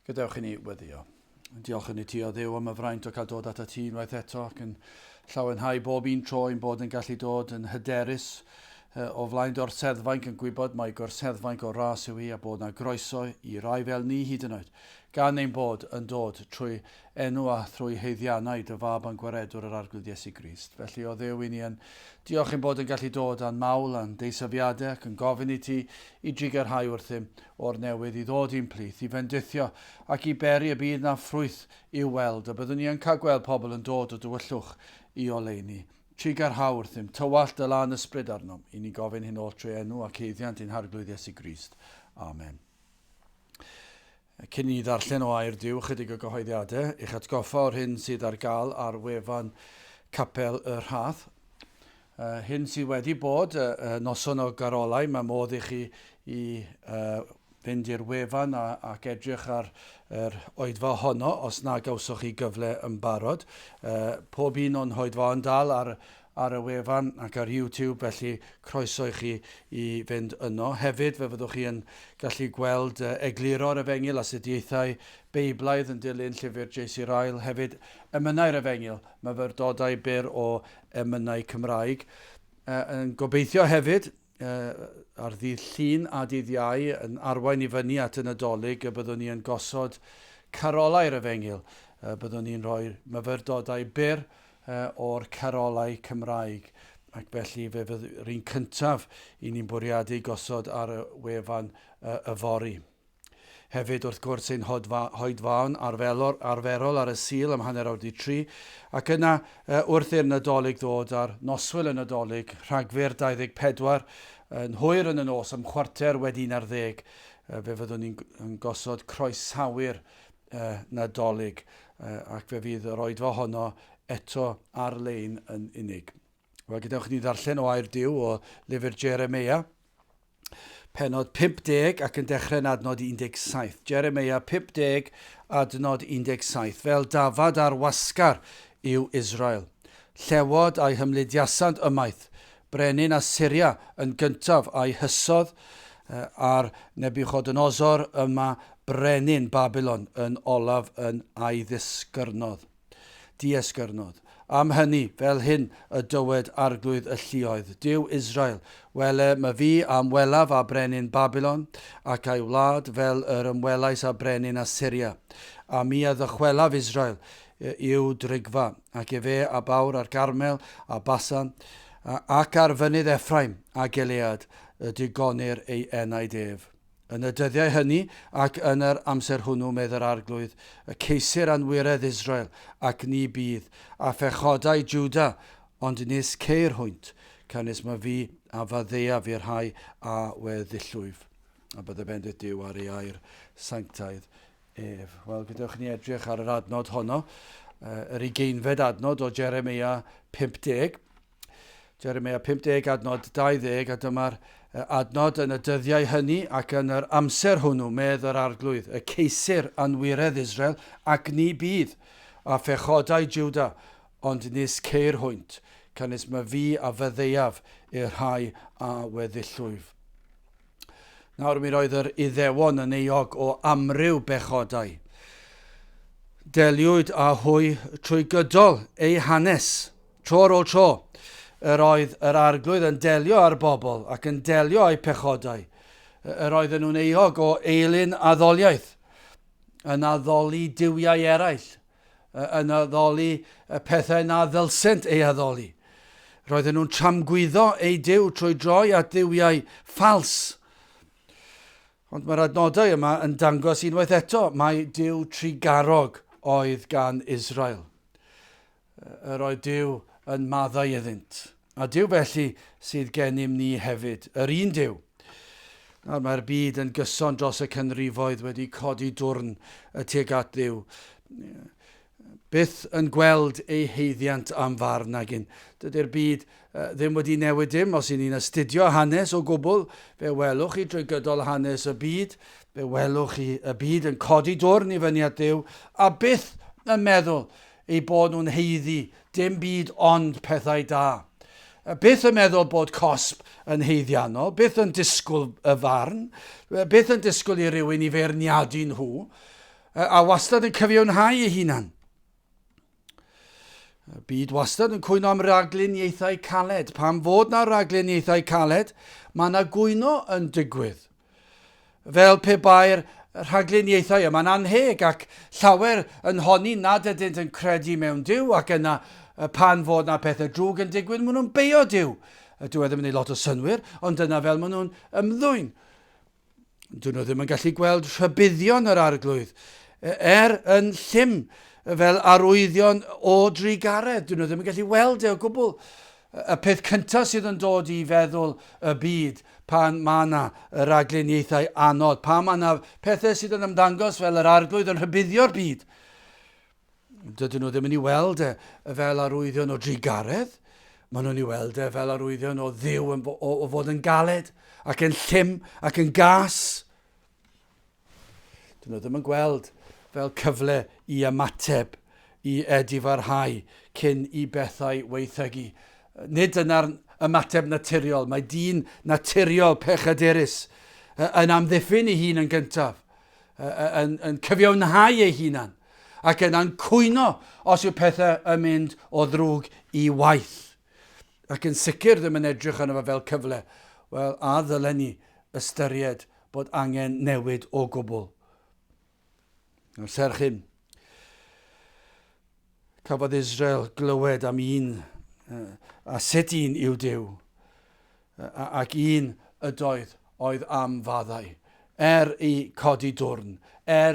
Gadewch i ni weddio. Diolch yn i ti o Dduw am y fraint o cael dod at y ti unwaith eto ac yn llawenhau bob un tro yn bod yn gallu dod yn hyderus o flaen o'r seddfainc yn gwybod mae gorseddfainc o ras yw hi a bod na groeso i rai fel ni hyd yn oed. Gan ein bod yn dod trwy enw a thrwy heiddiannau dy fab yn gwaredwr yr arglwydd Iesu Grist. Felly o Dduw i ni yn diolch yn bod yn gallu dod a'n mawl a'n deisyfiadau ac yn gofyn i ti i drigarhau wrthym o'r newydd i ddod i'n plith, i fendithio ac i beri y bydd na ffrwyth i'w weld. A byddwn ni yn cael gweld pobl yn dod o dywyllwch i oleuni. Trigarhau wrthym, tywallt y lan ysbryd arnom. I ni gofyn hyn o'r trwy enw ac heiddiant i'n harglwydd Iesu Grist. Amen. Cyn i ddarllen o air Duw chydig o gyhoeddiadau, eich atgoffa o'r hyn sydd ar gael ar wefan Nghapel y Rhath. Hyn sydd wedi bod noson o garolau, mae modd i chi i fynd i'r wefan ac edrych ar yr oedfa honno os na gawsoch chi gyfle yn barod. Pob un o'n hoedfa yn dal ar y wefan ac ar YouTube, felly croeso i chi i fynd yno. Hefyd, fe fyddwch chi yn gallu gweld egluro'r efengil, astudiaethau Beiblaidd yn dilyn llyfr J.C. Ryle. Hefyd, emynau'r efengil, myfyrdodau byr o emynau Cymraeg. Yn gobeithio hefyd, ar ddydd Llun a dydd Iau yn arwain i fyny at y Nadolig y byddwn ni yn gosod carolau'r efengil. Byddwn ni'n rhoi myfyrdodau byr o'r carolau Cymraeg. Ac felly fe fydd yr un cyntaf i ni'n bwriadu gosod ar y wefan y fori. Hefyd wrth gwrs ein hoedfawn arferol ar y Sul am hanner awr 3 ac yna wrth i'r Nadolig ddod ar noswyl y Nadolig Rhagfyr 24 yn hwyr yn y nos am chwarter wedi 11 fe fyddwn ni'n gosod croesawu'r Nadolig ac fe fydd yr oedfa honno eto ar-lein yn unig. Wel, gadewch ni ddarllen o air Duw o lyfr Jeremeia. Penod 50 ac yn dechrau'n adnod 17. Jeremeia 50 adnod 17. Fel dafad ar wasgar yw Israel. Llewod a'i hymludiasant ymaith. Brenin Assyria yn gyntaf a'i hysodd ar Nebuchadnezzar yma brenin Babylon yn olaf yn a'i diesgyrnodd. Am hynny, fel hyn y dywed arglwydd y lluoedd. Duw Israel, wele my fi am welaf a brenin Babylon, ac a'i wlad fel yr ymwelais a brenin Assyria. A mi a ddychwelaf Israel yw drigfa, ac fe a bawr ar Garmel a Basan, ac ar fynydd Effraim a Gilead, y digonir ei enaid ef. Yn y dyddiau hynny ac yn yr amser hwnnw medd yr arglwydd, y ceisir anwiredd Israel ac ni bydd, a phechodau Juda, ond nis ceir hwynt, canis mae fi a faddeuaf i'r rhai a weddillwyf. A bydde bendith Duw ar ei air sanctaidd ef. Wel, gadewch ni edrych ar yr adnod honno, yr 20fed adnod o Jeremeia 50. Jeremeia 50 adnod 20 a dyma'r adnod yn y dyddiau hynny ac yn yr amser hwnnw medd yr arglwydd, y ceisir anwiredd Israel ac ni bydd a phechodau Juda, ond nis ceir hwynt, canis mae fi a fyddeuaf i'r rhai a weddillwyf. Nawr mi roedd yr Iddewon yn eog o amryw bechodau. Deliwyd a hwy trwy gydol ei hanes, tro ar ôl tro. Yr oedd yr arglwydd yn delio ar bobl ac yn delio a'u pechodau. Yr oedden nhw'n eog o eilyn addoliaeth, yn addoli diwiau eraill, yn addoli pethau na ddylsent ei addoli. Roedden nhw'n tramgwyddo ei diw trwy droi at diwiau ffals. Ond mae'r adnodau yma yn dangos unwaith eto, mae diw trigarog oedd gan Israel. Yr oedd diw yn maddau iddynt. A diw felly sydd gennym ni hefyd, yr un diw. Nawr mae'r byd yn gyson dros y canrifoedd wedi codi dwrn tuag at Dduw. Byth yn gweld ei heiddiant am farn agyn. Dydy'r byd ddim wedi newid dim os i ni'n astudio hanes o gwbl. Fe welwch chi drwy gydol hanes y byd. Fe welwch chi y byd yn codi dwrn i fyny at Dduw. A byth yn meddwl ei bod nhw'n heiddi dim byd ond pethau da. Byth yn meddwl bod cosb yn heiddiannol, byth yn disgwyl y farn, byth yn disgwyl i rywun i feirniadu nhw, a wastad yn cyfiawnhau ei hunan. Byd wastad yn cwyno am ragluniaethau caled. Pam fod na ragluniaethau caled, mae na gwyno yn digwydd. Fel pe bair rhagluniaethau yma'n anheg ac llawer yn honni nad ydynt yn credu mewn Duw ac yna pan fod na pethau drwg yn digwydd, maen nhw'n beio Duw. Dwi ddim yn gwneud lot o synwyr, ond dyna fel maen nhw'n ymddwyn. Dyn nhw ddim yn gallu gweld rhybuddion yr arglwydd. Yn llym fel arwyddion o drigaredd. Dyn nhw ddim yn gallu weld o gwbl. Y peth cyntaf sydd yn dod i feddwl y byd pan mae yna ragluniaethau anodd, pan mae yna pethau sydd yn ymddangos fel yr arglwydd yn rhybuddio'r byd. Dydyn nhw ddim yn ei weld fel arwyddion o drigaredd, maen nhw'n ei weld fel arwyddion o ddiw o fod yn galed ac yn llym ac yn gas. Dydyn nhw ddim yn gweld fel cyfle i ymateb, i edifarhau cyn i bethau weithygu. Nid yna'r ymateb naturiol, mae dyn naturiol pechaderus yn amddiffyn ei hun yn gyntaf, yn cyfiawnhau ei hunan, ac yna'n cwyno os yw pethau yn mynd o ddrwg i waith. Ac yn sicr ddim yn edrych arno fo fel cyfle. Wel, a ddylen ni ystyried bod angen newid o gwbl. Serch hyn, cafodd Israel glywed am un, a sut un yw Duw, ac un ydoedd oedd am faddau, i codi dwrn,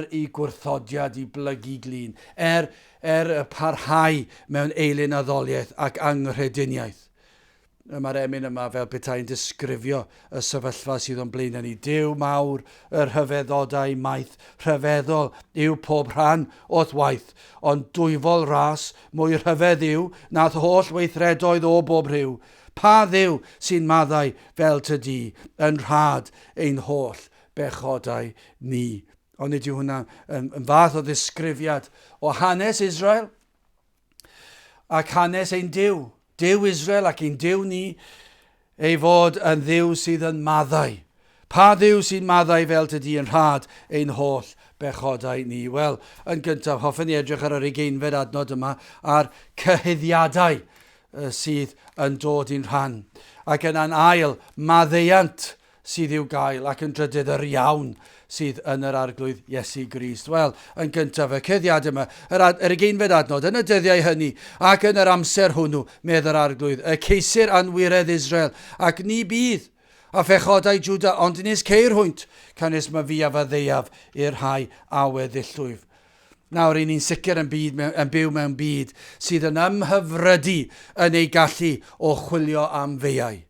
i gwrthodiad i blygu glin, y parhau mewn eilyn addoliaeth ac anghrediniaeth. Mae'r emyn yma fel petai'n disgrifio y sefyllfa sydd o'n blaen ni. Duw mawr, yr rhyfeddodau maith, rhyfeddol yw pob rhan o'th waith, ond dwyfol ras, mwy rhyfedd yw, nath holl weithredoedd o bob rhyw. Pa dduw sy'n maddau fel tydi, yn rhad ein holl bechodau ni. Ond nid yw hwnna yn fath o ddisgrifiad o hanes Israel ac hanes ein Duw. Duw Israel ac ein Duw ni, ei fod yn dduw sydd yn maddau. Pa dduw sy'n maddau fel tydi yn rhad ein holl bechodau ni? Wel, yn gyntaf, hoffwn ni edrych ar yr ugeinfed adnod yma ar cyhuddiadau sydd yn dod i'n rhan. Ac yna'n ail, maddeuant sydd i'w gael ac yn drydydd yr iawn sydd yn yr arglwydd Iesu Grist. Wel, yn gyntaf, y cyddiad yma, yr ugeinfed adnod, yn y dyddiau hynny, ac yn yr amser hwnnw, medd yr arglwydd, y ceisir anwiredd Israel, ac ni bydd a phechodau Jwda, ond nes ceir hwynt, canis mae fi a fa ddeiaf i'r rhai aweddillwyf. Nawr, ni'n sicr yn byw mewn byd sydd yn ymhyfrydu yn ei gallu o chwilio am feiau,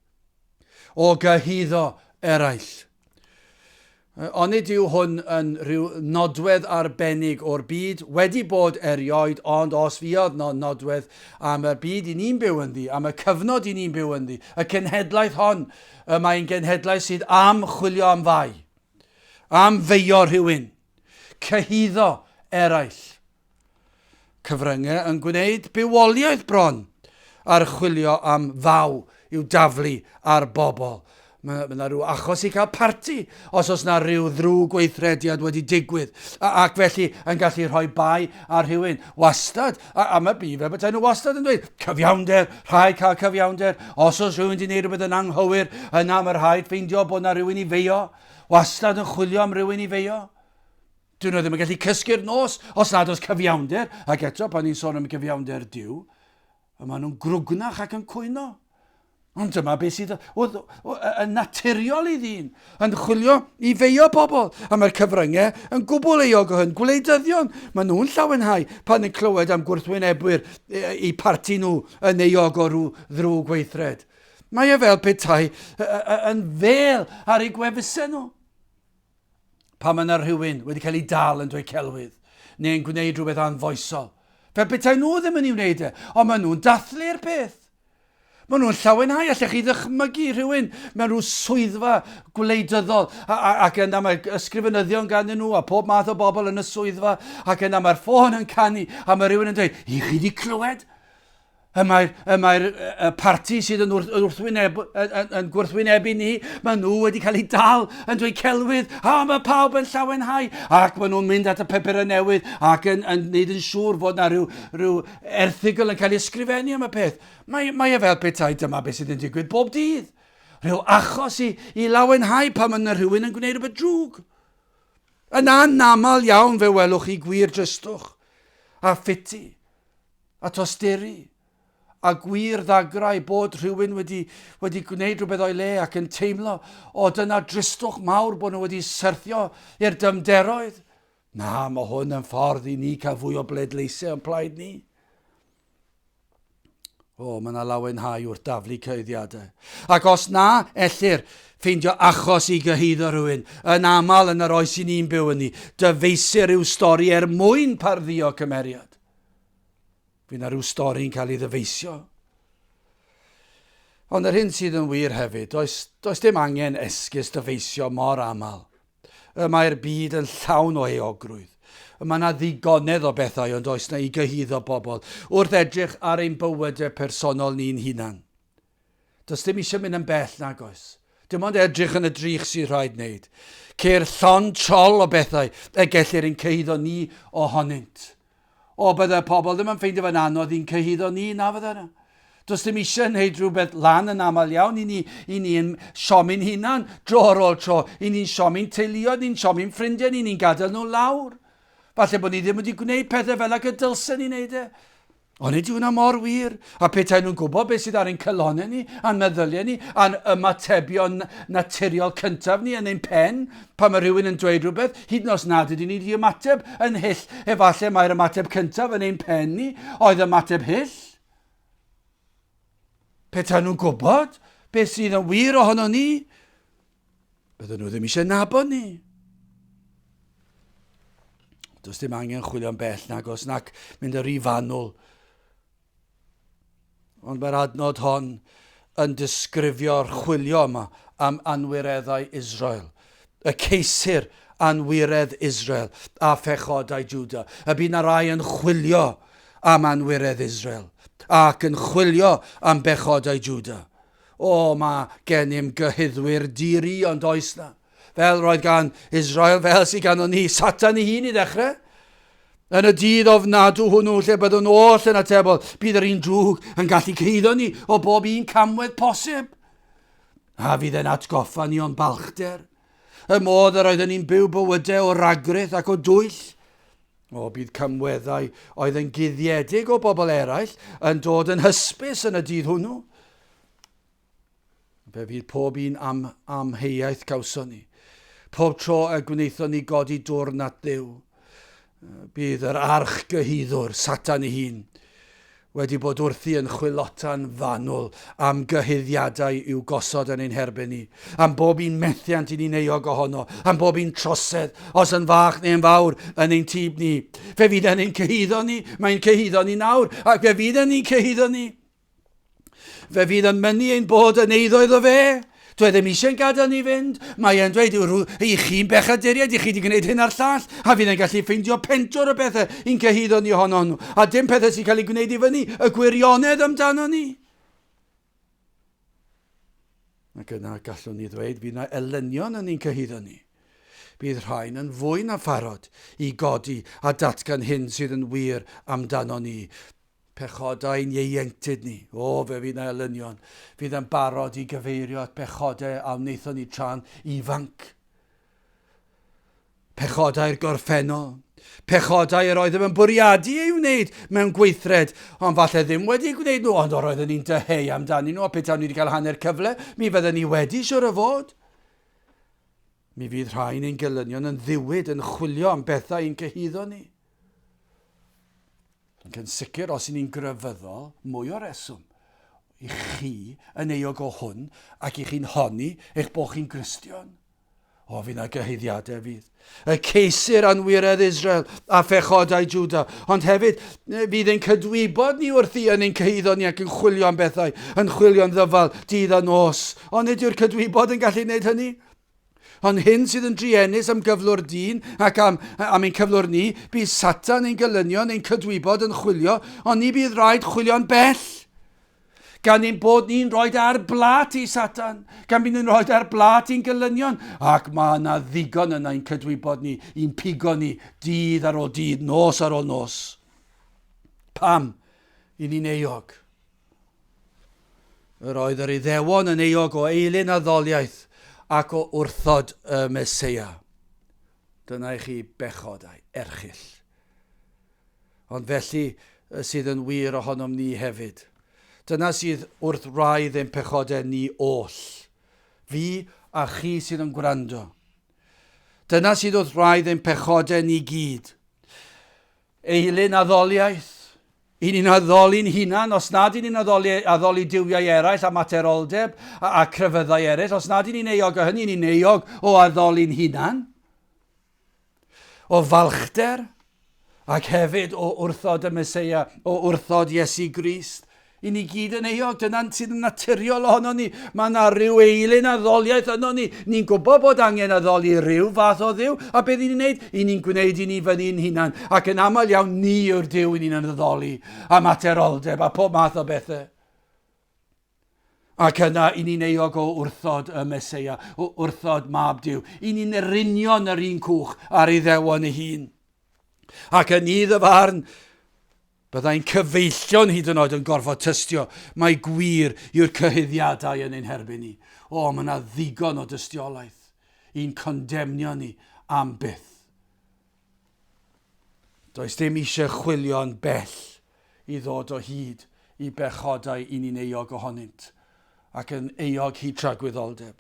o gyhuddo eraill. Onid yw hwn yn rhyw nodwedd arbennig o'r byd wedi bod erioed, ond os fuodd nodwedd am y byd i ni'n byw ynddi, am y cyfnod i ni'n byw ynddi, y cenhedlaeth hon, mae'n genhedlaeth sydd am chwilio am fai, am feio rhywun, cyhuddo eraill. Cyfryngau yn gwneud bywoliaeth bron ar chwilio am faw i'w daflu ar bobl. Mae yna rhyw achos i cael parti os oes yna rhyw ddrwg gweithrediad wedi digwydd ac felly yn gallu rhoi bai ar rhywun. Wastad, a mae byd fel bethau nhw wastad yn dweud, cyfiawnder, rhaid cael cyfiawnder, os oes rhywun wedi gwneud rhywbeth yn anghywir, yna mae'r rhaid ffeindio bod yna rhywun i feio, wastad yn chwilio am rhywun i feio. Dyn nhw ddim yn gallu cysgu'r nos os nad oes cyfiawnder, ac eto pan ni'n sôn am cyfiawnder Duw, maen nhw'n grwgnach ac yn cwyno. Ond dyma beth sydd yn naturiol i ddyn, yn chwilio i feio bobl. A mae'r cyfryngau yn gwbl eog o hyn, gwleidyddion. Maen nhw'n llawenhau pan yn clywed am gwrthwynebwyr i parti nhw yn eog o ddrwg gweithred. Mae e fel petai yn fel ar ei gwefusau nhw. Pan mae yna rhywun wedi cael ei dal yn dweud celwydd, neu'n gwneud rhywbeth anfoesol. Fel petai nhw ddim yn ei wneud ond maen nhw'n dathlu'r peth. Maen nhw'n llawenhau, allech chi ddychmygu rhywun mewn rhyw swyddfa gwleidyddol ac yna mae ysgrifenyddion ganddyn nhw a pob math o bobl yn y swyddfa ac yna mae'r ffôn yn canu a mae rhywun yn dweud, i chi di clywed? Y mae'r parti sydd yn gwrthwynebu ni, maen nhw wedi cael ei dal yn dweud celwydd, mae pawb yn llawenhau, ac maen nhw'n mynd at y papur newydd ac yn neud yn siŵr fod na rhyw erthigol yn cael ei ysgrifennu am y peth. Mae e fel petai dyma beth sydd yn digwydd bob dydd. Rhyw achos i lawenhau pan mae rhywun yn gwneud rhywbeth drwg. Yn anaml iawn fe welwch chi gwir drystwch, a ffiti, a tosteri, a gwir ddagrau bod rhywun wedi gwneud rhywbeth o'i le ac yn teimlo o dyna dristwch mawr bod nhw wedi syrthio i'r dymderoedd. Na, mae hwn yn ffordd i ni cael fwy o bleidleisau yn plaid ni. Mae yna lawenhau wrth daflu cyhoeddiadau. Ac os na, ellir ffeindio achos i gyhuddo rhywun, yn aml yn yr oes i ni'n byw yn ni, dyfeisir rhyw stori mwyn parddio cymeriad. Fydd yna rhyw stori'n cael ei ddyfeisio. Ond yr hyn sydd yn wir hefyd, does dim angen esgus dyfeisio mor aml. Mae'r byd yn llawn o eogrwydd. Mae yna ddigonedd o bethau ond oes yna i gyhuddo bobl wrth edrych ar ein bywydau personol ni'n hunan. Does dim eisiau mynd yn bell nag oes. Dim ond edrych yn y drych sydd rhaid wneud. Ceir llon trol o bethau y gellir ein cyhuddo ni ohonynt. Bydde pobl ddim yn ffeindio fe'n anodd i'n cyhuddo ni na fydde yna. Does dim eisiau wneud rhywbeth lan yn aml iawn i ni'n siomi'n hunan dro ar ôl tro. I ni'n siomi'n teuluoedd, ni'n siomi'n ffrindiau, ni'n gadael nhw lawr. Falle bod ni ddim wedi gwneud pethau fel ac y dylsen ni'n neud e. Ond ydy hwnna mor wir. A petai nhw'n gwybod beth sydd ar ein cylonau ni, a'n meddyliau ni, a'n ymatebion naturiol cyntaf ni yn ein pen, pan mae rhywun yn dweud rhywbeth, hyd yn oes nad ydyn ni wedi ymateb yn hyll, efallai mae'r ymateb cyntaf yn ein pen ni, oedd ymateb hyll. Petai nhw'n gwybod beth sydd yn wir ohono ni, bydden nhw ddim eisiau nabod ni. Does dim angen chwilio'n bell nag os nac mynd yr ifanwl. Ond mae'r adnod hon yn disgrifio'r chwilio yma am anwireddau Israel. Y ceisir anwiredd Israel a phechodau Juda. Y bydd na rai yn chwilio am anwiredd Israel ac yn chwilio am bechodau Juda. Mae gennym gyhyddwyr diri ond oes na. Fel roedd gan Israel, fel sydd gan ni Satan ei hun i ddechrau. Yn y dydd ofnadw hwnnw lle byddwn oll yn atebol, bydd yr un drwg yn gallu cyhuddo ni o bob un camwedd posib. A fydd e'n atgoffa ni o'n balchder. Y modd yr oedden ni'n byw bywydau o ragryth ac o dwyll. Bydd camweddau oedd yn guddiedig o bobl eraill yn dod yn hysbys yn y dydd hwnnw. Fe fydd pob un am amheuaeth gawson ni. Pob tro y gwnaethon ni godi dwrn at Dduw. Bydd yr arch gyhuddwr, Satan ei hun, wedi bod wrthi yn chwilota'n fanwl am gyhuddiadau i'w gosod yn ein herbyn ni, am bob un methiant i ni'n euog ohono, am bob un trosedd, os yn fach neu'n fawr yn ein tîb ni. Fe fydd yn ein cyhuddo ni, mae'n cyhuddo ni nawr, ac fe fydd yn ein cyhuddo ni. Fe fydd yn mynnu ein bod yn eiddoedd o fe. Dwi ddim eisiau'n gadael ni fynd. Mae e'n dweud i chi'n bechaduriaid, i chi wedi gwneud hyn ar llall, a fydd e'n gallu ffeindio pentwr o bethau i'n cyhuddo ni ohono nhw. A dim pethau sy'n cael ei gwneud i fyny, y gwirionedd amdano ni. Ac yna gallwn ni ddweud, fydd yna elynion yn ein cyhuddo ni. Bydd rhain yn fwy na pharod i godi a datgan hyn sydd yn wir amdano ni. Pechodau'n ieuenctid ni. Fe fydd na elynion. Fydd yn barod i gyfeirio at pechodau a wnaethon ni tra'n ifanc. Pechodau'r gorffennol. Pechodau yr oeddem yn bwriadu ei wneud mewn gweithred, ond falle ddim wedi gwneud nhw, ond oeddwn ni'n dyheu amdani nhw, a petai ni wedi cael hanner cyfle, mi fydden ni wedi siwr o fod. Mi fydd rhain ein gelynion yn ddiwyd yn chwilio am bethau i'n cyhuddo ni. Ac yn sicr, os y'n ni'n grefyddol, mwy o reswm i chi yn euog o hwn ac i chi'n honni eich bod chi'n Gristion. Fydd na gyhuddiadau fydd. Y ceisir anwiredd Israel a phechodau Juda, ond hefyd fydd ein cydwybod ni wrthi yn ein cyhuddo ni ac yn chwilio am bethau, yn chwilio am ddyfal dydd a nos. Ond nid yw'r cydwybod yn gallu gwneud hynny? Ond hyn sydd yn driennus am gyflwr dyn ac am ein cyflwr ni, bydd Satan ein gelynion, ein cydwybod yn chwilio, ond ni bydd rhaid chwilio'n bell. gan ein bod ni'n rhoi ar blat i Satan, gan bod ni'n rhoi ar blat i'n gelynion, ac mae yna ddigon yna i'n cydwybod ni, i'n pigo ni, dydd ar ôl dydd, nos ar ôl nos. Pam? I ni'n euog. Yr oedd yr Iddewon yn euog o eilyn addoliaeth ac o wrthod y Meseia. Dyna i chi bechodau, erchill. Ond felly sydd yn wir ohonom ni hefyd. Dyna sydd wrth raidd ein pechodau ni oll. Fi a chi sydd yn gwrando. Dyna sydd wrth raidd ein pechodau ni gyd. Eilyn addoliaeth. I ni'n addoli'n hunan, os nad i ni'n addoli diwiau eraill a materoldeb a crefyddau eraill, os nad i ni'n euog o hynny, ni'n euog o addoli'n hunan, o falchder, ac hefyd o wrthod y Meseia, o wrthod Iesu Grist. I ni gyd yn euog, dyna'n sydd yn naturiol ohono ni. Mae yna rhyw eilyn addoliaeth yno ni. Ni'n gwybod bod angen addoli rhyw fath o ddiw, a beth i ni'n gwneud? I ni'n gwneud i ni fyny'n hunan, ac yn aml iawn ni yw'r diw i ni'n addoli, a materoldeb, a pob math o bethau. Ac yna, i ni'n euog o wrthod y Meseia, o wrthod mab Duw. I ni'n erinio'n yr un cwch ar Iddewon ei hun. Ac yn i ddyfarn, byddai'n cyfeillion hyd yn oed yn gorfod tystio. Mae gwir yw'r cyhyddiadau yn ein herbyn ni. O, mae yna ddigon o dystiolaeth. I'n condemnio ni am byth. Does dim eisiau chwilio'n bell i ddod o hyd i bechodau i ni'n euog ohonynt. Ac yn euog hyd tragwyddoldeb.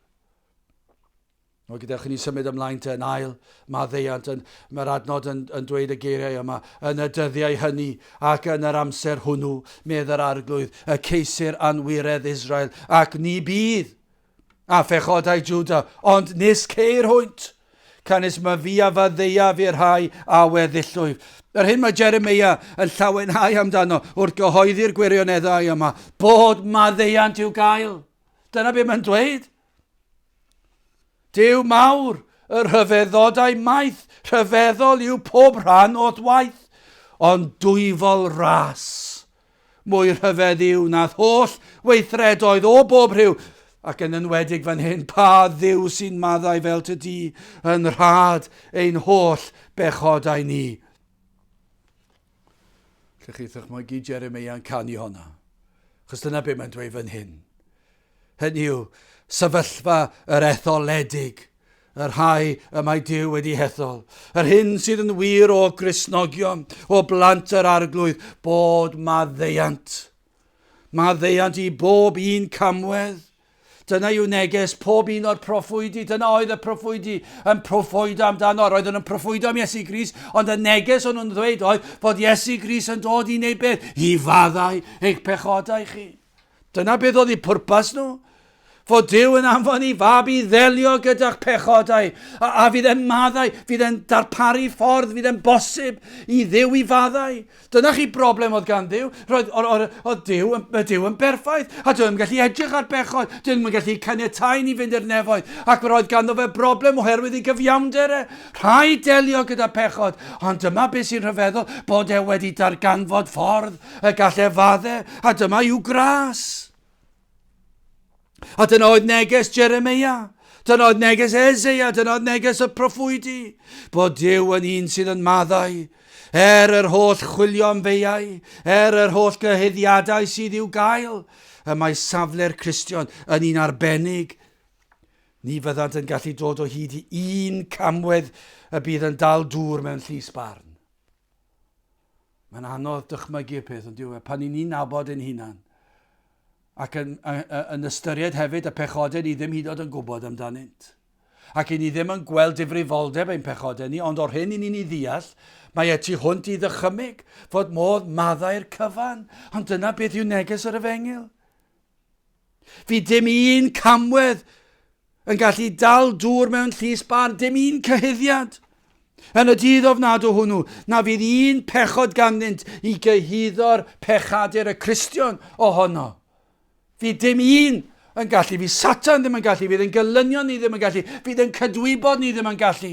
O, gydewch ni symud ymlaen te yn ail, Maddeuant, mae'r adnod yn dweud y geiriau yma, yn y dyddiau hynny ac yn yr amser hwnnw, medd yr arglwydd, y ceisir anwiredd Israel, ac ni bydd a phechodau Jwda, ond nis ceir hwynt, canis mae fi a faddeuaf i'r rhai a weddillwyf. Yr hyn mae Jeremeia yn llawenhau amdano wrth gyhoeddi'r gwirioneddau yma, bod Maddeuant i'w gael. Dyna beth mae'n dweud. Duw mawr, y rhyfeddodau maith, rhyfeddol yw pob rhan o'r waith, ond dwyfol ras. Mwy rhyfedd yw nath holl weithredoedd o bob rhyw, ac yn enwedig fan hyn, pa ddiw sy'n maddau fel tydi, yn rhad ein holl bechodau ni. Lle chi ddychmygu Jeremeia yn canu honna, chos dyna beth mae'n dweud fan hyn. Hynny yw, sefyllfa yr etholedig, yr rhai y mae Duw wedi hethol. Yr hyn sydd yn wir o Gristnogion, o blant yr arglwydd, bod Maddeuant. Maddeuant i bob un camwedd. Dyna yw neges pob un o'r proffwydi. Dyna oedd y proffwydi yn proffwydo amdano. Roedd yn proffwydo am Iesu Grist, ond y neges o'n nhw'n dweud oedd bod Iesu Grist yn dod i wneud beth? I faddau eich pechodau chi. Dyna beth oedd eu pwrpas nhw. Fod Duw yn anfon i fab i ddelio gyda'ch pechodau, a fydd e'n maddau, fydd e'n darparu ffordd, fydd e'n bosib i Dduw i faddau. Dyna chi broblem oedd gan Dduw. Oedd Duw yn berffaith, a Duw yn gallu edrych ar bechod, Duw yn gallu caniatáu ni fynd i'r nefoedd, ac roedd ganddo fe broblem oherwydd ei gyfiawnder e. Rhai delio gyda pechod, ond dyma beth sy'n rhyfeddol, bod e wedi darganfod ffordd y gall e faddau, a dyma yw gras. A dyna oedd neges Jeremeia, dyna oedd neges Eseia, dyna oedd neges y proffwydi, bod Duw yn un sydd yn maddau, yr holl chwilio am feiau, yr holl gyhyddiadau sydd i'w gael, y mae safle'r Cristion yn un arbennig. Ni fyddant yn gallu dod o hyd i un camwedd y bydd yn dal dŵr mewn llys barn. Mae'n anodd dychmygu'r peth, ond diw, pan ni'n nabod yn hunan, ac yn ystyried hefyd y pechodau ni ddim hyd yn oed yn gwybod amdanynt. Ac i ni ddim yn gweld difrifoldeb ein pechodau ni, ond o'r hyn i ni'n ei ddeall, mae tu hwnt i ddychymyg fod modd maddau'r cyfan, ond dyna beth yw neges yr Efengil. Fi dim un camwedd yn gallu dal dŵr mewn llys barn, dim un cyhyddiad. Yn y dydd ofnadw hwnnw, na fydd un pechod ganddynt i gyhyddo'r pechadur y Cristion ohono. Fi dim un yn gallu, fi Satan ddim yn gallu, fydd yn gelynion ni ddim yn gallu, fydd yn cydwybod ni ddim yn gallu.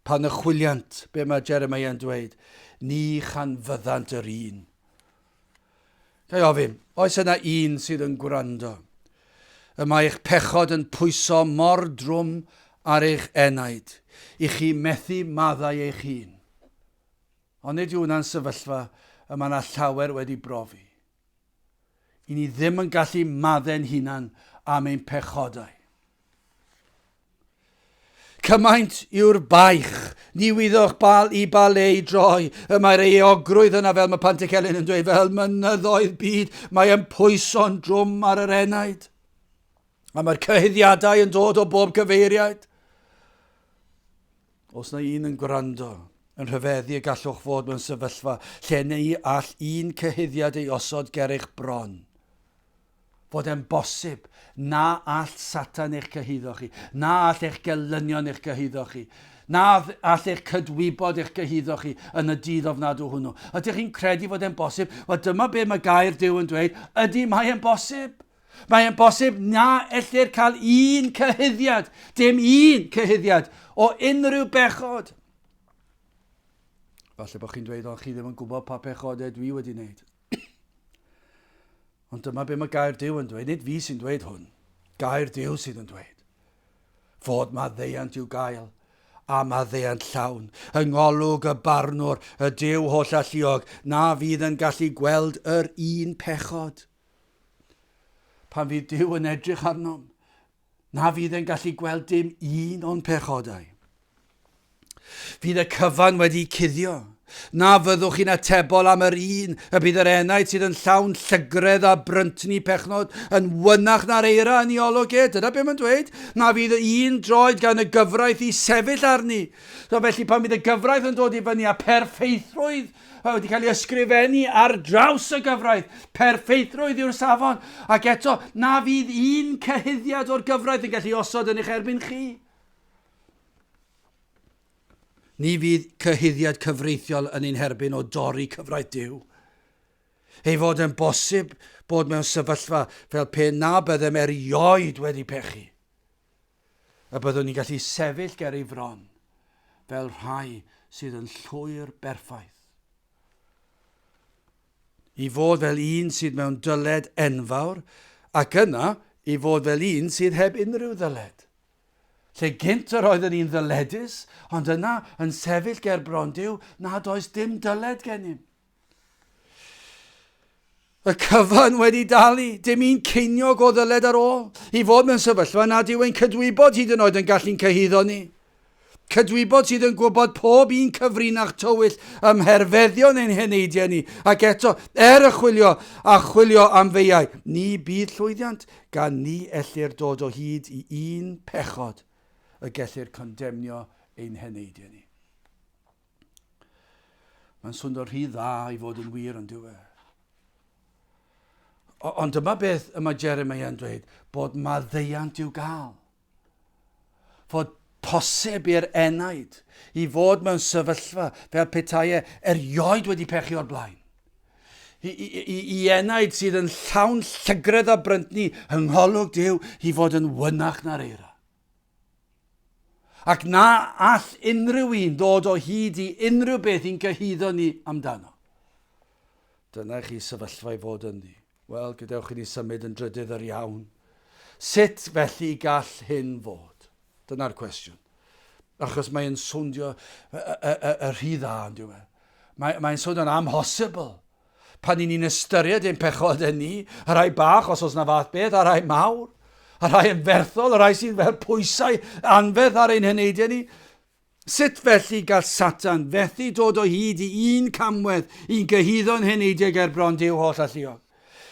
Pan y chwiliant, be mae Jeremeia yn dweud, ni chan fyddant yr un. Gai ofyn, oes yna un sydd yn gwrando? Y mae eich pechod yn pwyso mor drwm ar eich enaid, i chi methu maddau eich hun. Ond nid yw hwnna'n sefyllfa y mae yna llawer wedi brofi. I ni ddim yn gallu maddau'n hunan am ein pechodau. Cymaint yw'r baich, ni wyddwch bal i baleu droi, y mae'r eogrwydd yna fel mae Pantycelyn yn dweud, fel mynyddoedd byd, mae yn pwyso'n drwm ar yr enaid. A mae'r cyhuddiadau yn dod o bob cyfeiriad. Os na un yn gwrando, yn rhyfeddu y gallwch fod mewn sefyllfa lle ni all un cyhuddiad ei osod ger eich bron. Fod e'n bosib na all Satan eich cyhuddo chi, na all eich gelynion eich cyhuddo chi, na all eich cydwybod eich cyhuddo chi yn y dydd ofnadw hwnnw. Ydych chi'n credu fod e'n bosib? Wel, dyma be mae gair Duw yn dweud, ydy mae e'n bosib. Mae e'n bosib na ellir cael un cyhuddiad, dim un cyhuddiad o unrhyw bechod. Falle bod chi'n dweud, ond chi ddim yn gwybod pa pechodau dwi wedi wneud. Ond dyma be mae gair Duw yn dweud, nid fi sy'n dweud hwn, gair Duw sydd yn dweud. Fod maddeuant i'w gael, a maddeuant llawn, yng ngolwg y barnwr, y Duw holl alluog, na fydd yn gallu gweld yr un pechod. Pan fydd Duw yn edrych arnom, na fydd yn gallu gweld dim un o'n pechodau. Fydd y cyfan wedi cuddio, na fyddwch chi'n atebol am yr un, y bydd yr enaid sydd yn llawn llygredd a bryntni pechnod yn wynach na'r eira yn ei olwg e. Dyna be mae'n dweud. Na fydd un droed gan y gyfraith i sefyll arni. So felly pan bydd y gyfraith yn dod i fyny a perfeithrwydd wedi cael ei ysgrifennu ar draws y gyfraith. Perfeithrwydd yw'r safon. Ac eto, na fydd un cyhuddiad o'r gyfraith yn gallu osod yn eich erbyn chi. Ni fydd cyhuddiad cyfreithiol yn ein herbyn o dorri cyfraith Duw. Ei fod yn bosib bod mewn sefyllfa fel pe na byddem erioed wedi pechu. A byddwn ni'n gallu sefyll ger ei fron fel rhai sydd yn llwyr berffaith. I fod fel un sydd mewn dyled enfawr, ac yna i fod fel un sydd heb unrhyw ddyled. Lle gynt yr oedd yn un ddyledus, ond yna yn sefyll ger bron Duw, nad oes dim dyled gennym. Y cyfan wedi dalu, dim un ceiniog o ddyled ar ôl, i fod mewn sefyllfa nad yw ein cydwybod hyd yn oed yn gallu'n cyhuddo ni. Cydwybod sydd yn gwybod pob un cyfrinach tywyll ymherfeddion ein heneidiau ni, ac eto, chwilio am feiau, ni bydd llwyddiant, gan ni ellir dod o hyd i un pechod, y gellir condemnio ein heneidiau ni. Mae'n swnio'n rhy dda i fod yn wir yn diwedd. Ond dyma beth y mae Jeremeia yn dweud, bod maddeuant i'w gael. Fod posib i'r enaid i fod mewn sefyllfa fel petaiau erioed wedi pechu o'r blaen. I enaid sydd yn llawn llygredd a bryntni yng ngholwg Duw i fod yn wynach na'r eira. Ac na all unrhyw un dod o hyd i unrhyw beth i'n cyhuddo ni amdano. Dyna chi sefyllfa i fod yn ni. Wel, gadewch i ni symud yn drydydd yr iawn. Sut felly gall hyn fod? Dyna'r cwestiwn. Achos mae'n swndio y rhy dda yn diwedd. Mae'n swnio'n amhosibl. Pan ni'n ystyried ein pechod yn ni, a rai bach os oes na fath beth, a rai mawr. A rai yn ferthol, a rai sydd fel pwysau anfedd ar ein heneidiau ni. Sut felly gall Satan fethu dod o hyd i un camwedd i'n gyhuddo'n heneidiau ger bron Duw holl alluog?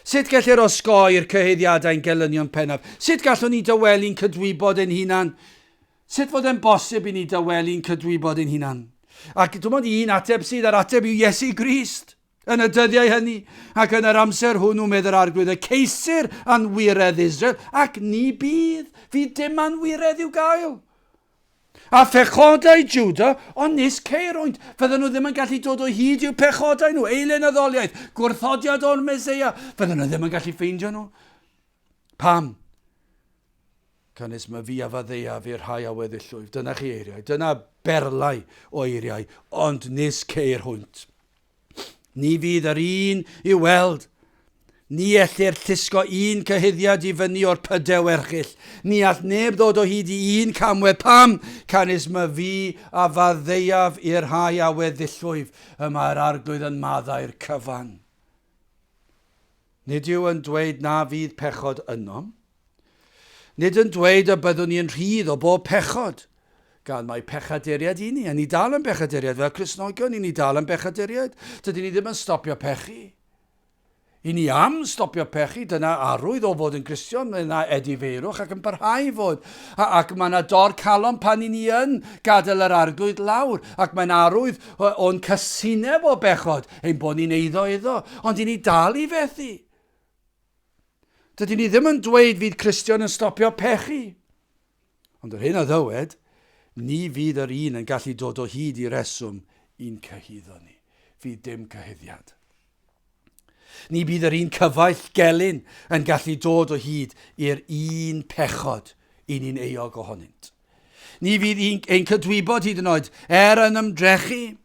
Sut gellir osgoi'r cyhuddiadau'n gelynion pennaf? Sut gallwn ni dywelu'n cydwybod ein hunan? Sut fod e'n bosib i ni dywelu'n cydwybod ein hunan? Ac dwi'n meddwl un ateb sydd ar ateb yw Iesu Grist. Yn y dyddiau hynny, ac yn yr amser hwnnw medd yr arglwydd, y ceisir anwiredd Israel, ac ni bydd, fydd dim anwiredd i'w gael. A phechodau Juda, ond nis ceirwynt, fydden nhw ddim yn gallu dod o hyd i'w pechodau nhw, eilen addoliaeth, gwrthodiad o'r Meseia, fydden nhw ddim yn gallu ffeindio nhw. Pam? Cynnes mae fi a faddeuaf i'r rhai a weddillwyf. Dyna chi eiriau, dyna berlau o eiriau, ond nis ceirwynt. Ni fydd yr un i'w weld, Ni ellir llusgo un cyhyddiad I fyny o'r pydew erchill. Ni all neb ddod o hyd I un camwedd. Pam? Canis ma fi a faddeiaf i'r rhai a weddillwyf. Mae'r arglwydd yn maddau'r cyfan. Nid yw yn dweud na fydd pechod ynom. Nid yn dweud y byddwn ni'n rhydd o bob pechod. Gan mae pechaduriad I ni. A ni dal yn pechaduriad. Fel Cristnogion, ni dal yn pechaduriad. Dydyn ni ddim yn stopio pechu. I ni am stopio pechu, dyna arwydd o fod yn Gristion, yna edifeirwch ac yn parhau fod. Ac mae yna dor calon pan I ni yn gadael yr arglwydd lawr. Ac mae'n arwydd o'n cysineb o bechod, ein bod ni'n iddo. Ond I ni dal I fethu. Dydyn ni ddim yn dweud fydd Cristion yn stopio pechu. Ond yr hyn o ddywed, ni fydd yr un yn gallu dod o hyd I reswm un cyhyddo ni. Fydd dim cyhyddiad. Ni bydd yr un cyfaill gelyn yn gallu dod o hyd i'r un pechod I ni'n eog ohonynt. Ni fydd ein cydwybod hyd yn oed yn ymdrechu,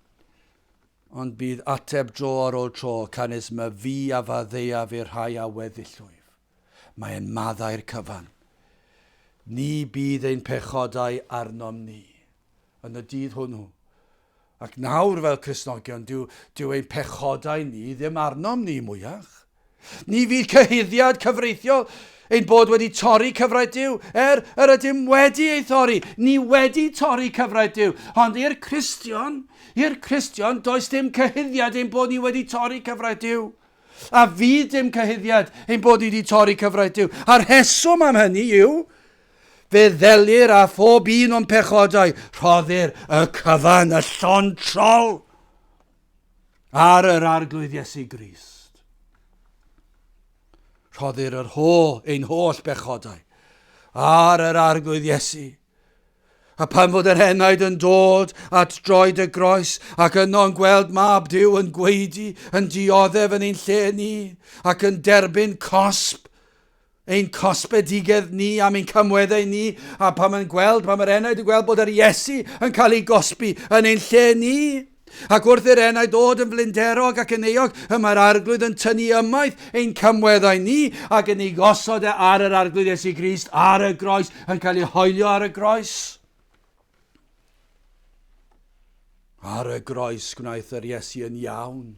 ond bydd ateb dro ar ôl tro canis ma fi a faddeiaf i'r rhai a weddillwyf. Mae'n maddau'r cyfan. Ni bydd ein pechodau arnom ni yn y dydd hwnnw. Ac nawr fel Cristnogion, dyw ein pechodau ni ddim arnom ni mwyach. Ni fydd cyhyddiad cyfreithiol ein bod wedi torri cyfraith Duw. Ydym wedi ei thorri. Ni wedi torri cyfraith Duw. Ond i'r Cristion, does dim cyhyddiad ein bod ni wedi torri cyfraith Duw. A fydd dim cyhyddiad ein bod ni wedi torri cyfraith Duw. A'r rheswm am hynny yw, fe ddelir a phob un o'n pechodau, rhoddir y cyfan, y llon trol ar yr arglwydd Iesu Grist. Rhoddir ein holl bechodau ar yr arglwydd Iesu. A pan fod yr enaid yn dod at droed y groes ac yno'n gweld mab Duw yn gweidi, yn dioddef yn ein lle ni ac yn derbyn cosb, ein cosbedigedd ni am ein cymweddau ni, a pan mae'r enaid yn gweld bod yr Iesu yn cael ei gosbi yn ein lle ni, ac wrth yr enaid dod yn flinderog ac yn eog, mae'r arglwydd yn tynnu ymaith ein cymweddau ni ac yn ei gosod ar yr arglwydd Iesu Grist ar y groes, yn cael ei hoelio ar y groes. Ar y groes gwnaeth yr Iesu yn iawn.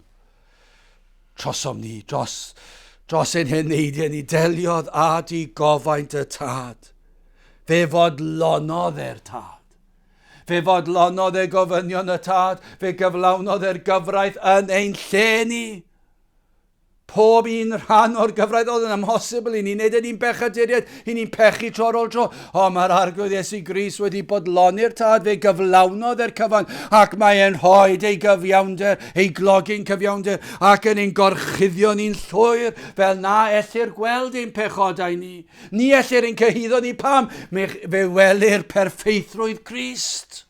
Trosom ni, dros ein heneidiau ni deliodd a di gofaint y tad. Fe fodlonodd tad. Fe fodlonodd gofynion y tad. Fe gyflawnodd gyfraith yn ein lle ni. Pob un rhan o'r gyfraith oedd yn amhosibl I ni. Nid yn ni'n bechaduriad, I ni'n pechu tro ar ôl tro. O, mae'r arglwydd Iesu Grist wedi bodloni'r tad. Fe gyflawnodd cyfan. Ac mae'n rhoi ei gyfiawnder, ei glogi'n cyfiawnder. Ac yn ein gorchuddio ni'n llwyr. Fel na ellir gweld ein pechodau ni. Ni ellir ein cyhyddo ni pam. Fe welir perffeithrwydd Crist.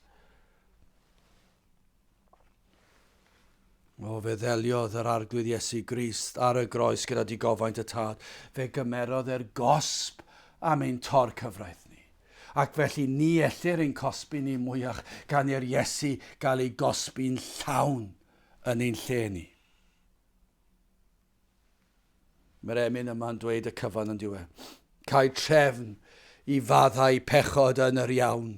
O, fe ddeliodd yr arglwydd Iesu Grist ar y groes gyda di gofaint y tad. Fe gymerodd gosb am ein tor cyfraith ni. Ac felly ni ellir ein cosbi ni mwyach gan i'r Iesu gael ei gosbi'n llawn yn ein lle ni. Mae'r emyn yma'n dweud y cyfan yn diwedd. Cael trefn I faddau pechod yn yr iawn.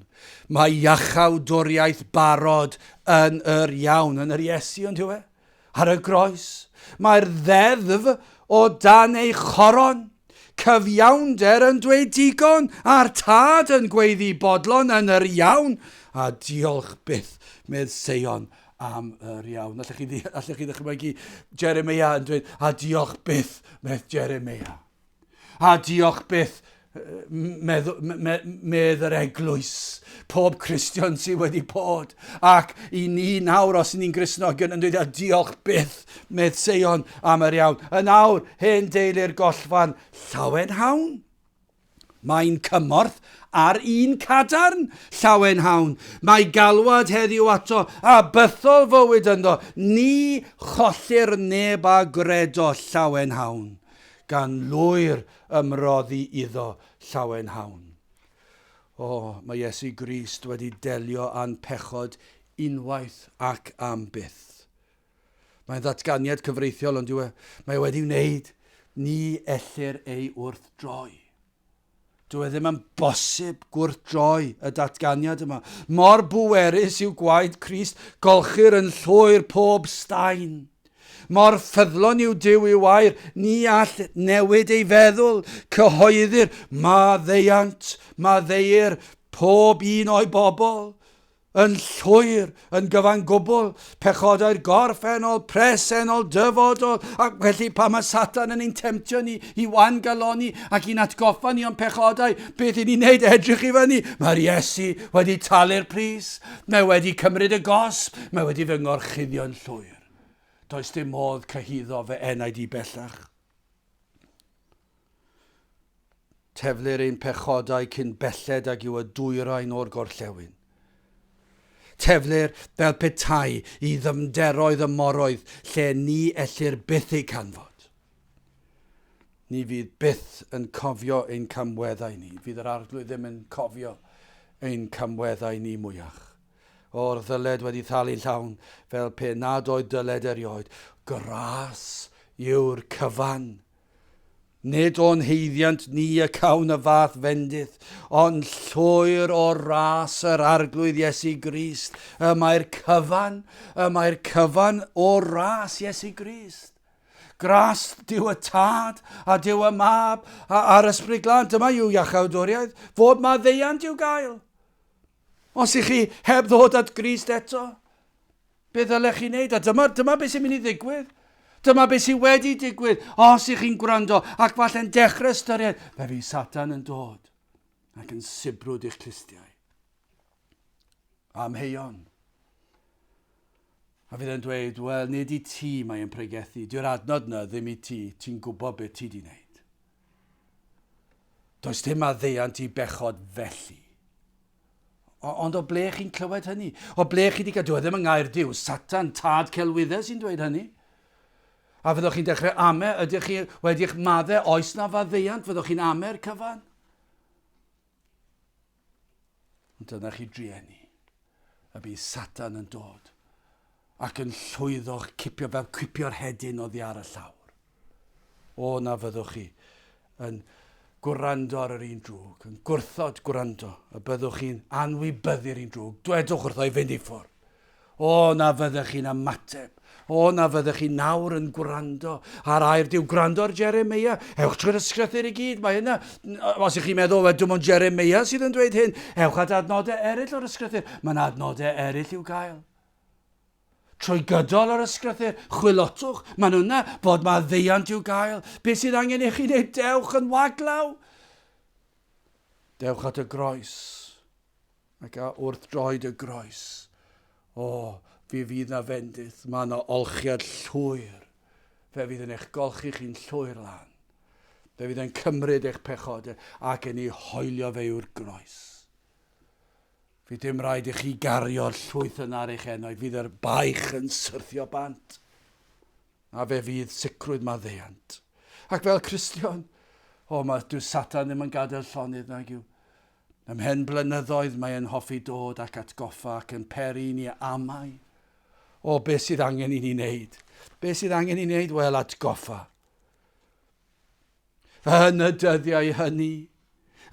Mae iachawdwriaeth barod yn yr iawn, yn yr Iesu yn diwedd. Ar y groes, mae'r ddeddf o dan ei choron. Cyfiawnder yn dweud digon, a'r tad yn gweiddi bodlon yn yr iawn. A diolch byth, medd Seion, am yr iawn. Allech chi ddychmygu Jeremeia yn dweud, a diolch byth, medd Jeremeia. A diolch byth, medd yr eglwys, pob Cristion sydd wedi bod, ac I ni nawr os ni'n Gristnogion yn dweud a diolch byth, medd Seion am yr iawn. Y nawr, hen deulu'r gollfan, llawen hawn. Mae'n cymorth ar un cadarn, llawen hawn. Mae galwad heddiw ato, a bythol fywyd ynddo, ni chollir neb a gredo llawen hawn. Gan lwyr ymroddi iddo llawen hawn. O, mae Iesu Grist wedi delio a'n pechod unwaith ac am byth. Mae'n ddatganiad cyfreithiol ond mae wedi wneud. ni ellir ei wrthdroi. Dwi ddim yn bosib gwrthdroi y datganiad yma. Mor bwerus yw gwaed Crist, golchir yn llwyr pob staen. Mor ffyddlon yw Duw i'w air, ni all newid ei feddwl, cyhoeddir, maddeuant, maddeuir pob un o'i bobl, yn llwyr, yn gyfan gwbl, pechodau'r gorffennol, presennol, dyfodol, ac felly pa mae Satan yn ein temtio ni i wangaloni ac i'n atgoffa ni o'n pechodau, beth i ni'n neud edrych i fyny. Mae'r Iesu wedi talu'r pris, mae wedi cymryd y gosb, mae wedi fy ngorchuddio'n llwyr. Does dim modd cyhuddo fe enaid i bellach. Teflir ein pechodau cyn belled ag yw y dwyrain o'r gorllewin. Teflir fel petai i ddymderoedd y moroedd lle ni ellir byth ei canfod. Ni fydd byth yn cofio ein camweddau ni. Fydd yr arglwydd ddim yn cofio ein camweddau ni mwyach. O'r ddyled wedi thalu llawn fel pe nad oedd dyled erioed. Gras yw'r cyfan. Nid o'n heiddiant ni y cawn y fath fendith, ond llwyr o ras yr arglwydd Iesu Grist. Mae'r cyfan o ras Iesu Grist. Gras diw y tad a diw y mab a'r ysbryd glân. Dyma yw iachawdwriaeth, fod maddeuant i'w gael. Os ych chi heb ddod at Grist eto, beth ddylech chi'n neud? A dyma beth sy'n mynd i ddigwydd. Dyma beth sy'n wedi digwydd. Os ych chi'n gwrando ac falle'n dechrau ystyried, fe fi Satan yn dod ac yn sibrwd i'ch clustiau. Amheuon. A fydd yn dweud, wel, nid i ti mae'n pregethu. Dyw'r adnod na ddim i ti. Ti'n gwybod beth ti di wneud. Does dim maddeuant i bechod felly. Ond o ble chi'n clywed hynny? O ble chi wedi gadw? Ddim yn ngair Duw. Satan, tad celwyddau sy'n dweud hynny. A fyddwch chi'n dechrau amer, ydych chi wedi'ch maddau oes na faddeuant, fyddwch chi'n amer cyfan. Ond dyna chi drieni. Y bydd Satan yn dod ac yn llwyddo'ch cipio fel cipio'r hedyn oddi ar y llawr. O na fyddwch chi yn gwrando ar yr un drwg, yn gwrthod gwrando, a byddwch chi'n anwybyddu'r un drwg. Dwedwch wrtho i fynd i ffwrdd. O na fyddwch chi'n ymateb. O na fyddwch chi'n nawr yn gwrando ar air Duw. Gwrando ar Jeremeia. Ewch trwy'r ysgrythur i gyd. Mae hynna, os ych chi'n meddwl, dim ond Jeremeia sydd yn dweud hyn, ewch at adnodau eraill o'r ysgrythur. Mae'n adnodau eraill i'w gael. Trwy gydol o'r ysgrythur, chwilotwch, maen hwnna fod maddeuant i'w gael. Beth sydd angen i chi wneud? Dewch yn waglaw. Dewch at y groes, ac wrth droed y groes. O, fi fydd na fendith, mae yna olchiad llwyr. Fe fydd yn eich golchi chi'n llwyr lan. Fe fydd yn cymryd eich pechodau ac yn ei hoelio fe yw'r groes. Fi dim rhaid i chi gario'r llwyth yna ar eich enau. Fydd yr baich yn syrthio bant. A fe fydd sicrwydd maddeuant. Ac fel Cristion, dyw Satan ddim yn gadael llonydd nag yw. Ymhen blynyddoedd mae e'n hoffi dod ac atgoffa ac yn peri ni amau. Beth sydd angen i ni wneud? Beth sydd angen i ni wneud? Wel, atgoffa. Yn y dyddiau hynny,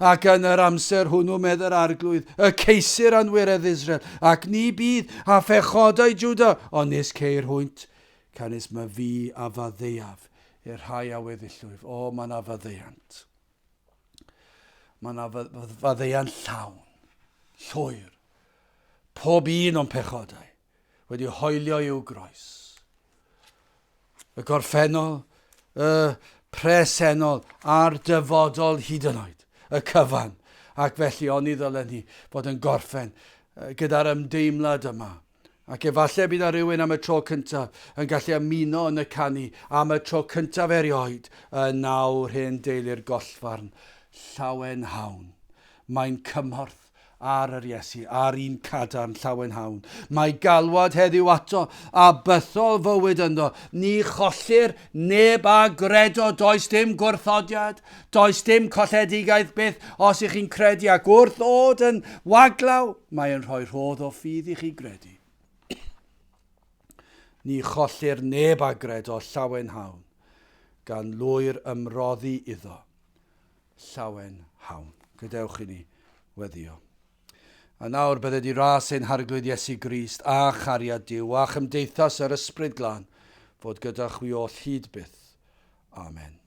ac yn yr amser hwnnw medda'r arglwydd, y ceisir anwyredd Israel, ac ni bydd a phechodau Jwda, ond nes ceir hwynt, canis mae fi a faddeuaf i'r rhai a weddillwyf. Mae yna faddeuant. Mae yna faddeuant llawn, llwyr. Pob un o'n pechodau wedi hoelio i'w groes. Y gorffennol, y presennol a'r dyfodol hyd yn oed. Y cyfan, ac felly oni ddylen ni fod yn gorffen gyda'r ymdeimlad yma. Ac efallai bydd rhywun am y tro cyntaf yn gallu ymuno yn y canu am y tro cyntaf erioed y nawr hyn deulu'r gollfarn llawen hawn. Mae'n cymorth ar yr Iesu, ar un cadarn llawen hawn. Mae galwad heddiw ato a bythol fywyd ynddo. Ni chollir neb a gredo, does dim gwrthodiad, does dim colledigaeth byth os ych chi'n credu ac wrth ddod yn waglaw, mae'n rhoi rhodd o ffydd i chi gredu. Ni chollir neb a gredo llawen hawn. gan lwyr ymroddi iddo. Llawen hawn. Gadewch i ni weddio. A nawr bydde di ras ein harglwydd Iesu Grist a chariad Duw a chymdeithas yr ysbryd glân fod gyda chwi oll hyd byth. Amen.